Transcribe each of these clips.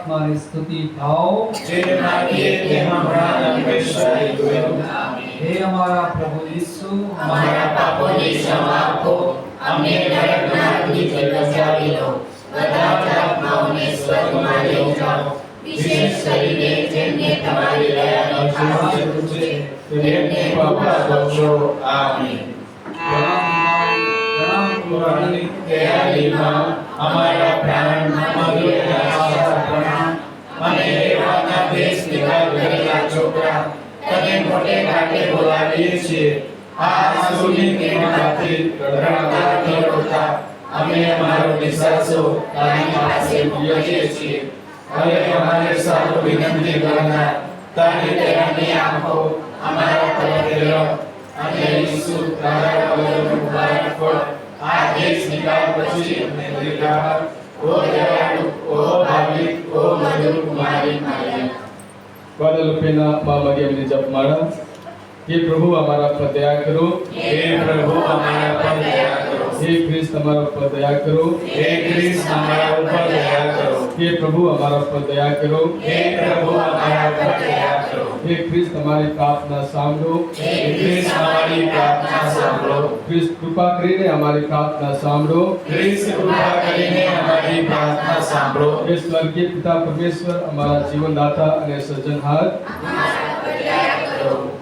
આત્માની સ્તુતિ ભાવ જેમાંથી તેમ હમણાં હંમેશા જોયું. હે અમારા પ્રભુ ઈસુ, અમારા પાપોની ક્ષમા આપો, અમને નરકના અગ્નિથી બચાવી લો, બધા જ આત્માઓને સ્વર્ગમાં લઈ જાઓ, વિશેષ કરીને જેમને તમારી દયાની જરૂર છે તેમને કૃપા બક્ષો. આમીન. પુરાણી દયાળીમાં અમારા પ્રાણ મધુરના આશા પ્રણામ, અને એવાના દેશ નિકાલ કરેલા છોકરા તને મોટે ઘાટે બોલાવીએ છીએ. આ આંસુની કિરણોથી રડતા રોતા અમે અમારો નિસાસો તારી પાસે મૂકીએ છીએ. હવે અમારે સારું વિનંતી કરનાર તારી દયાની આંખો અમારા પર ફેરવ, અને ઈસુ તારા પગનું મુબારક ફળ આ દેશ નિકાલ પછી અમને દીધા. ઓ દયાળુ, ઓ ભાવિક, ઓ મધુર કુમારી મારિયમ. गुadalupe माँ मरियम ने जप मारा, हे प्रभु हमारा पर दया करो, हे प्रभु हमारा पर दया करो, हे ख्रिस्त हमारा पर दया करो, हे ख्रिस्त हमारा ऊपर दया करो, हे प्रभु हमारा पर दया करो, हे प्रभु हमारा पर दया करो, हे ख्रिस्त हमारी प्रार्थना सामरो, हे ख्रिस्त हमारी प्रार्थना सांभळो, ख्रिस्त कृपा કરીને हमारी प्रार्थना सामरो, ख्रिस्त कृपा કરીને हमारी प्रार्थना सांभळो. हे स्वर्गीय पिता परमेश्वर हमारा जीवनदाता અને સર્જનહાર,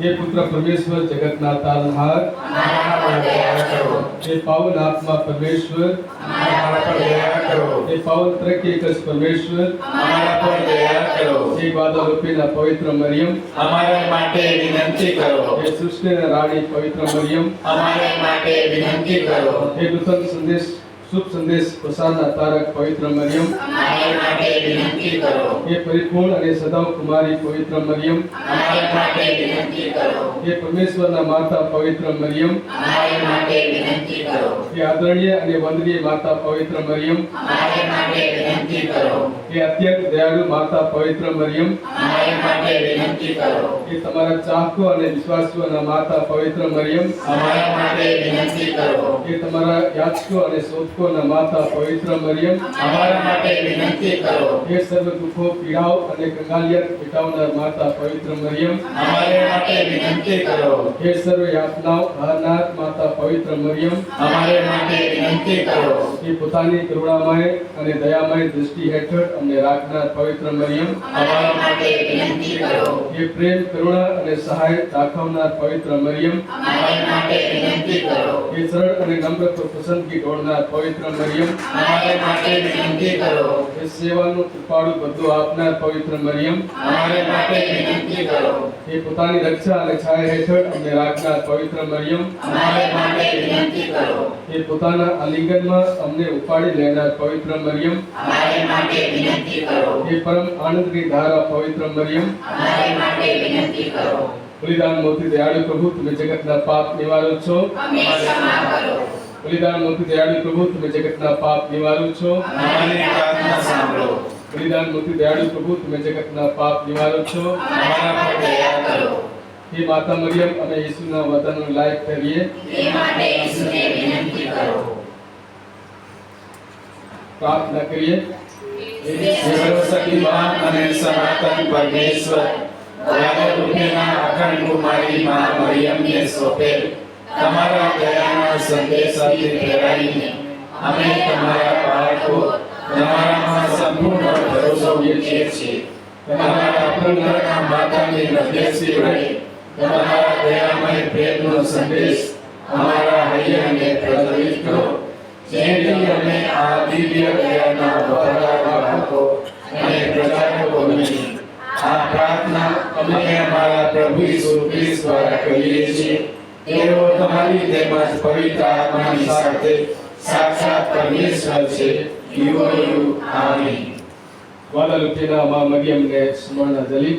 हे पुत्र परमेश्वर जगतना तारनहार, हमारा पर दया करो, हे पावन आत्मा परमेश्वर, हमारा पर दया करो, हे पावन त्रिएकस परमेश्वर, हमारा पर दया करो, हे ग्वादालुपेના પવિત્ર મરિયમ, हमारे માટે विनंती करो, हे सृष्टिના રાણી પવિત્ર મરિયમ, हमारे માટે विनंती करो, हे નૂતન સંદેશ શુભ સંદેશ પ્રસારના તારક પવિત્ર મરિયમ, हमारे માટે विनंती करो, हे પરિપૂર્ણ અને સદાવ કુમારી પવિત્ર મરિયમ, हमारे માટે विनंती करो, हे પરમેશ્વરના માતા પવિત્ર મરિયમ, हमारे માટે विनंती करो, हे આદરણીય અને વંદનીય માતા પવિત્ર મરિયમ, हमारे માટે विनंती करो, हे અત્યંત દયાળુ માતા પવિત્ર મરિયમ, हमारे માટે विनंती करो, हे તમારા ચાહકો અને વિશ્વાસુઓના માતા પવિત્ર મરિયમ, हमारे માટે विनंती करो, हे તમારા યાચકો અને શોધકોના માતા પવિત્ર મરિયમ, हमारे માટે विनंती करो, हे સર્વ દુઃખો પીડાઓ અને કંગાલિયત મિટાવનાર માતા પવિત્ર મરિયમ, हमारे માટે विनंती करो, हे સર્વ યાતનાઓ હરનાર માતા પવિત્ર મરિયમ, हमारे માટે विनंती करो, हे પોતાની કરુણામય અને દયામય દૃષ્ટિ હેઠળ અમને રાખનાર પવિત્ર મરિયમ, हमारे માટે विनंती करो, हे પ્રેમ કરુણા અને સહાય દાખવનાર પવિત્ર મરિયમ, हमारे માટે विनंती करो, हे સરળ અને નમ્ર પર પસંદગી ઢોળનાર પવિત્ર મરિયમ, हमारे માટે विनंती करो, हे સેવાનું કૃપાળુ બધું આપનાર પવિત્ર મરિયમ, हमारे માટે विनंती करो, हे પોતાની રક્ષા અને છાયા હેઠળ અમને રાખનાર પવિત્ર મરિયમ, हमारे માટે विनंती करो, हे પોતાના આલિંગનમાં અમને ઉપાડી લેનાર પવિત્ર મરિયમ, हमारे માટે विनंती करो, हे પરમ આનંદની ધારા પવિત્ર મરિયમ, हमारे માટે विनंती करो, બલિદાન મૂર્તિ દયાળુ પ્રભુ તમે જગતના પાપ નિવારો છો, हमें क्षमा करो, બલિદાન મૂર્તિ દયાળુ પ્રભુ તમે જગતના પાપ નિવારો છો, हमारी प्रार्थना साँभळो, બલિદાન મૂર્તિ દયાળુ પ્રભુ તમે જગતના પાપ નિવારો છો, हमारा पर दया करो, हे माता મરિયમ અમે ઈસુના વતનનો લાયક કરીએ, हे માટે ઈસુને વિનંતી કરો. પ્રાર્થના કરીએ. हे सर्वशक्तिमान અને સનાતન પરમેશ્વર, ગ્વાદાલુપેના અખંડ કુમારી માં મરિયમને સોંપેલ તમારા દયાના સંદેશાથી પ્રેરાઈને અમે તમારા બાળકો તમારામાં સંપૂર્ણ ભરોસો મૂકીએ છીએ. તમારા પુત્રના માતાની હૃદયથી રહી તમારા દયામય પ્રેમનો સંદેશ અમારા હૈયાને પ્રજ્વલિત કરો, જેથી અમે આ દિવ્ય દયાના વફાદાર બાળકો અને પ્રચારકો બની આ પ્રાર્થના અમે અમારા પ્રભુ ઈસુ ખ્રિસ્ત દ્વારા કરીએ છીએ. તેઓ તમારી તેમજ પવિત્ર આત્માની સાથે સાક્ષાત પરમેશ્વર છે. યુગ આમીન. ગ્વાદાલુપેના મા મરિયમને સ્મરણાંજલિ.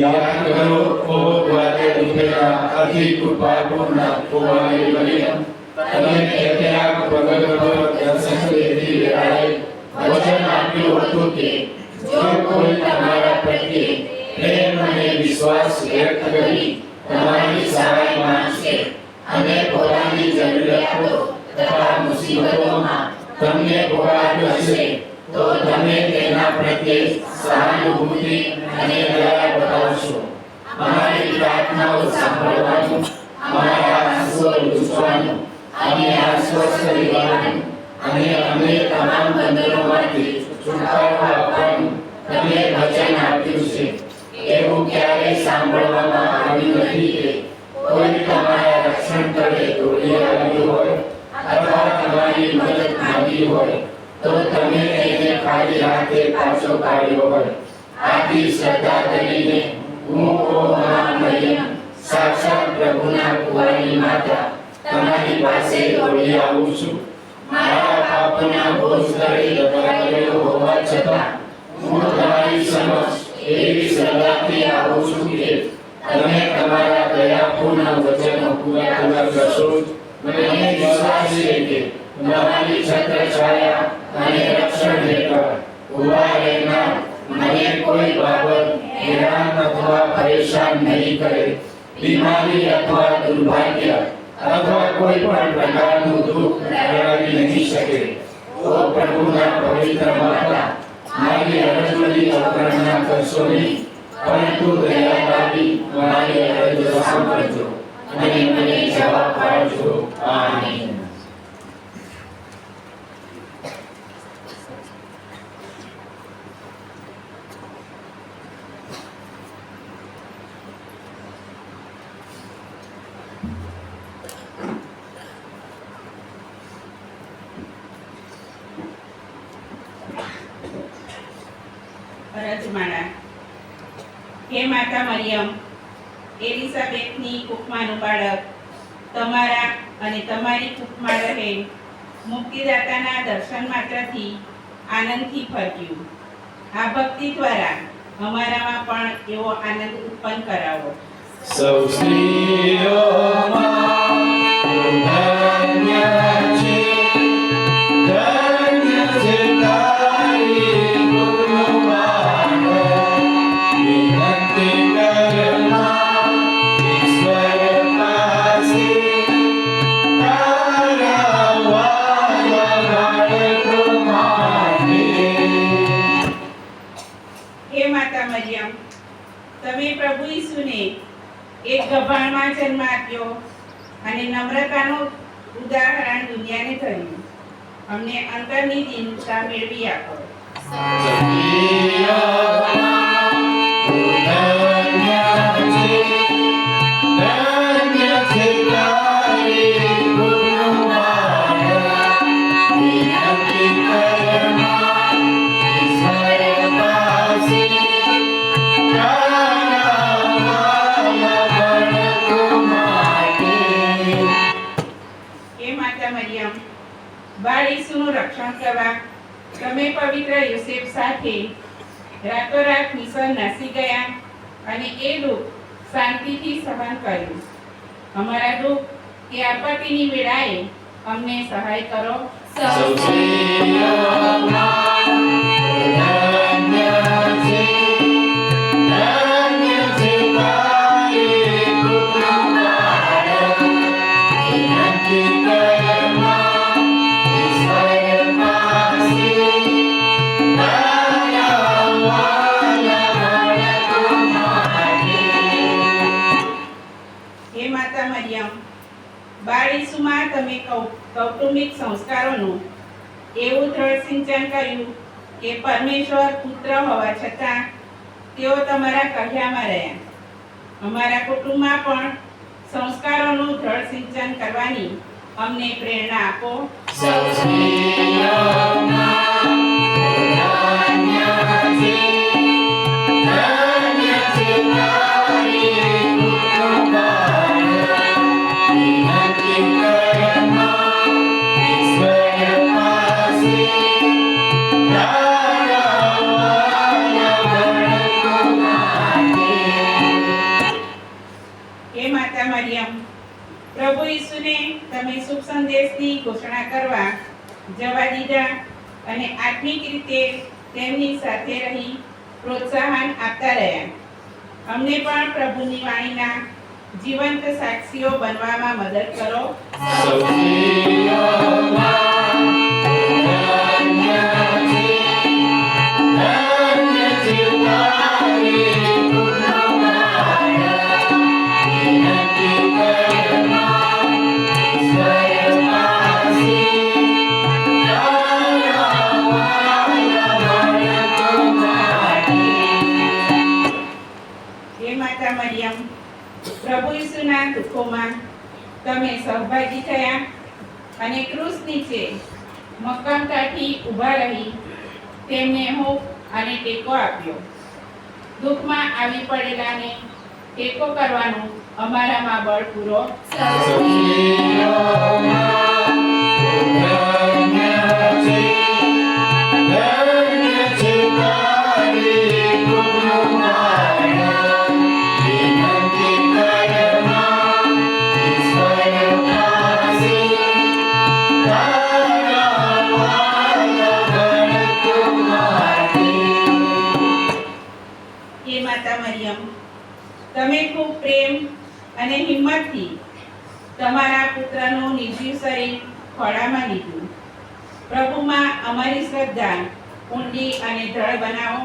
યાદ કરો ઓ ગ્વાદાલુપેના અતિ કૃપાપૂર્ણ કુમારી મરિયમ, તમે કેટલાક પગલો દર્શન લેતી વેળાએ વચન આપ્યું હતું કે જો કોઈ તમારા પ્રત્યે પ્રેમ અને વિશ્વાસ વ્યક્ત કરી તમારી સહાય માંગશે અને પોતાની જરૂરિયાતો તથા મુસીબતોમાં તમને ભોગાવ્યો હશે તો તમે તેને તેના પ્રત્યે સહાનુભૂતિ અને દયા બતાવશો. અમારી પ્રાર્થનાઓ સાંભળવાનું, અમારા આંસુઓ લૂછવાનું અને આશ્વસ્ત રહેવાનું અને અમને તમામ બંધનોમાંથી છુટકારો આપવાનું તમે વચન આપ્યું છે. એવું ક્યારેય સાંભળવામાં આવ્યું નથી કે કોઈ તમારા રક્ષણ તળે દોડી આવ્યું હોય અથવા તમારી મદદ માંગી હોય તો તમે એને ખાલી હાથે પાછો કાઢ્યો હોય. આથી શ્રદ્ધા કરીને હું ઓ મા મરિયમ, સાક્ષાત પ્રભુના કુંવારી માતા, તમારી પાસે દોડી આવું છું. મારા પાપોના બોજ તળે દબાયેલો હોવા છતાં હું તમારી સમક્ષ એવી શ્રદ્ધાથી આવું છું કે તમે તમારા દયાપૂર્ણ વચનો પૂરા કરશો. મને વિશ્વાસ છે કે તમારી છત્રછાયા અને રક્ષણ હેઠળ ઉભા રહેનાર મને કોઈ બાબત હેરાન અથવા પરેશાન નહીં કરે. બીમારી અથવા દુર્ભાગ્ય અથવા કોઈ પણ પ્રકારનું દુઃખ કરાવી નહીં શકે. ઓ પ્રભુના પવિત્ર માતા, મારી અરજની અવગણના કરશો નહીં, પરંતુ દયા લાવી મારી અરજ સાંભળજો અને મને જવાબ આપજો. આમીન. અરજમાળા. હે માતા મરિયમ, એલિઝાબેથની કુખમાંનું બાળક તમારા અને તમારી કુખમાં રહે મુક્તિદાતાના દર્શન માત્રથી આનંદથી ફરક્યું. આ ભક્તિ દ્વારા અમારામાં પણ એવો આનંદ ઉત્પન્ન કરાવો. સૌ સ્ત્રીઓમાં ધન્ય છે, ધન્ય છે તારી કુખનું બાળક. વિનંતી કરમાં ઈશ્વર પાસે તારા વાલા બાળકો માટે. હે માતા મરિયમ, તમે પ્રભુ ઈસુને એક ગભાણમાં જન્મ આપ્યો અને નમ્રતાનું ઉદાહરણ દુનિયાને કર્યું. અમને અંતરની દીનતા મેળવી આપો. હે માતા મરિયમ, બાળ ઈસુનું રક્ષણ કરવા તમે પવિત્ર યોસેફ સાથે રાતોરાત મિસર નાસી ગયા અને એ દુઃખ શાંતિથી સહન કર્યું. અમારા દુઃખ કે આપત્તિની વેળાએ અમને સહાય કરો. હે માતા મરિયમ, બાળ ઈસુમાં તમે કૌટુંબિક સંસ્કારોનું એવું દ્રઢ સિંચન કર્યું કે પરમેશ્વર પુત્ર હોવા છતાં તેઓ તમારા કહ્યામાં રહ્યા. અમારા કુટુંબમાં પણ સંસ્કારોનું દ્રઢ સિંચન કરવાની અમને પ્રેરણા આપો. હે માતા મરિયમ, પ્રભુ ઈસુને તમે શુભ સંદેશની ઘોષણા કરવા જવા દીધા અને આત્મિક રીતે તેમની સાથે રહી પ્રોત્સાહન આપતા રહ્યા. અમને પણ પ્રભુની વાણીના જીવંત સાક્ષીઓ બનવામાં મદદ કરો. સૌ સહભાગી થયા અને ક્રૂસ નીચે મક્કમતાથી ઊભા રહી તેમને હૂંફ અને ટેકો આપ્યો. દુઃખમાં આવી પડેલાને ટેકો કરવાનું અમારામાં બળ પૂરો હે માતા મરિયમ, તમે ખૂબ પ્રેમ અને હિંમતથી તમારા પુત્રનું નિર્જીવ શરીર ખોળામાં લીધું. પ્રભુમાં અમારી શ્રદ્ધા ઊંડી અને દ્રઢ બનાવો.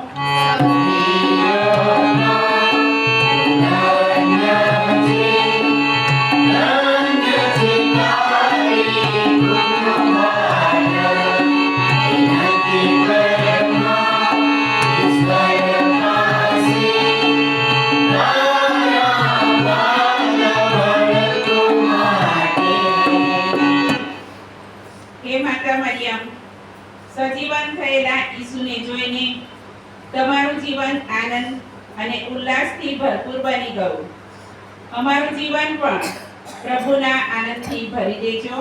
હે માતા મરિયમ, સજીવન થયેલા ઈસુને જોઈને તમારું જીવન આનંદ અને ઉલ્લાસથી ભરપૂર બની ગયું. અમારું જીવન પણ પ્રભુના આનંદથી ભરી દેજો.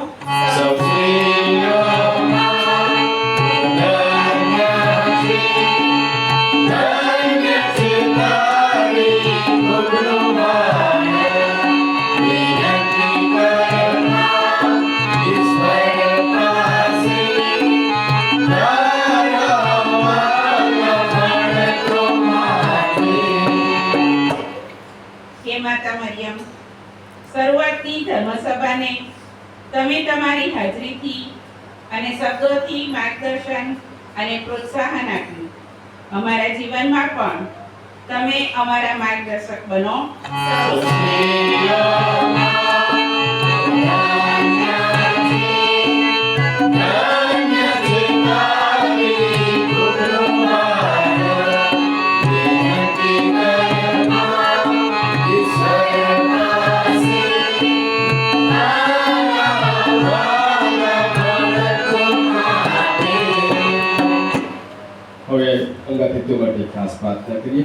હે માતા મરિયમ, શરૂઆતની ધર્મસભાને તમે તમારી હાજરીથી અને શબ્દોથી માર્ગદર્શન અને પ્રોત્સાહન આપ્યું. અમારા જીવનમાં પણ તમે અમારા માર્ગદર્શક બનો. હવે અંગાતિથ્ય માટે ખાસ પ્રાર્થના કરીએ.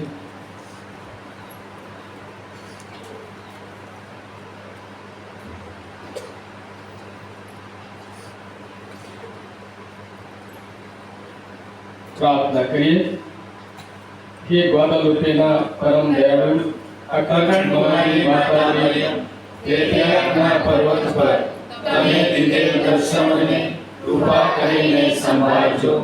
પ્રાર્થના કરીએ. હે ગ્વાદાલુપેના પરમ દયાળુ અખંડ મોરારી માતા મરિયમ, કેથિયાના પર્વત પર તમે દીધેલ દર્શનોને કૃપા કરીને સંભાળજો.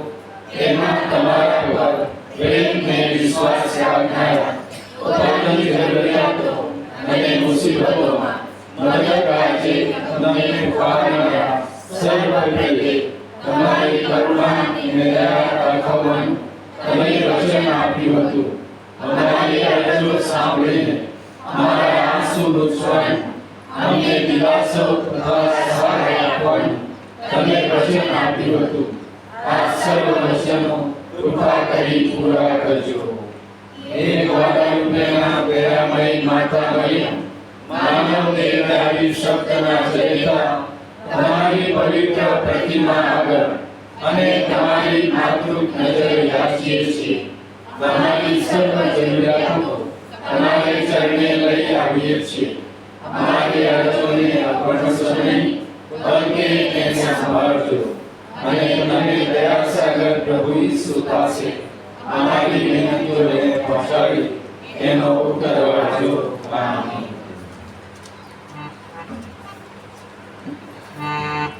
એમાં તમારા પર પ્રેમને વિશ્વાસ રાખનારા પોતાની જરૂરિયાતો અને મુસીબતોમાં મદદ કાજે તમે પુકારનારા સર્વ રીતે તમારી કરુણાની દયા દાખવવાનું તમે વચન આપ્યું હતું. અમારી અરજો સાંભળીને અમારા આંસુ લૂછવાનું, અમને દિલાસો તથા સહાય આપવાનું તમે વચન આપ્યું હતું. આ સર્વ વચનો કૃપા કરી પૂરા કરજો. હે ગ્વાદાલુપેના દયામય માતા મરિયમ, માનવ દેહધારી શબ્દના જનેતા તમારી પવિત્ર પ્રતિમા આગળ અને તમારી માતૃક નજરે યાચીએ છીએ. તમારી સર્વ જરૂરિયાતો તમારે ચરણે લઈ આવીએ છીએ. અમારી અરજોને અવગણશો નહીં, બલકે તેને સંભાળજો અને તમે દયા સાગર પ્રભુ ઈસુ પાસે અમારી વિનંતીઓને પહોંચાડી એનો ઉત્તર આપજો. આમીન. Thank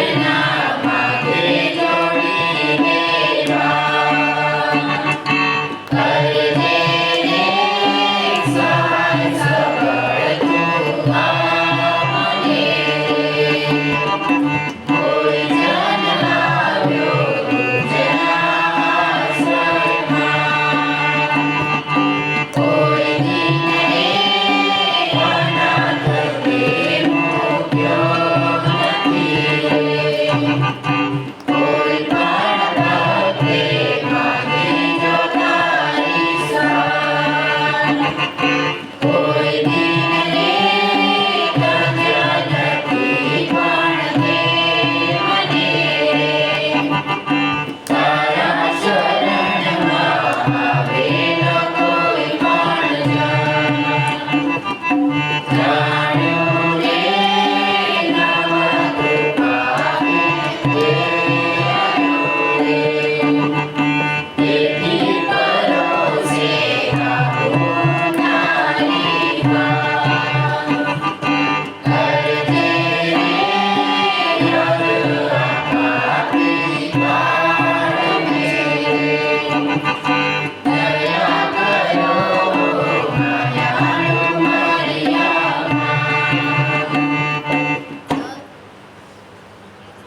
you.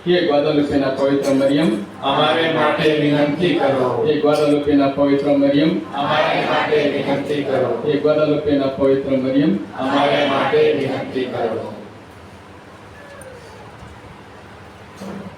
હે ગ્વાદાલુપેના પવિત્ર મરિયમ, અમારે માટે વિનંતી કરો. હે ગ્વાદાલુપેના પવિત્ર મરિયમ, અમારે માટે વિનંતી કરો. હે ગ્વાદાલુપેના પવિત્ર મરિયમ, અમારે માટે વિનંતી કરો.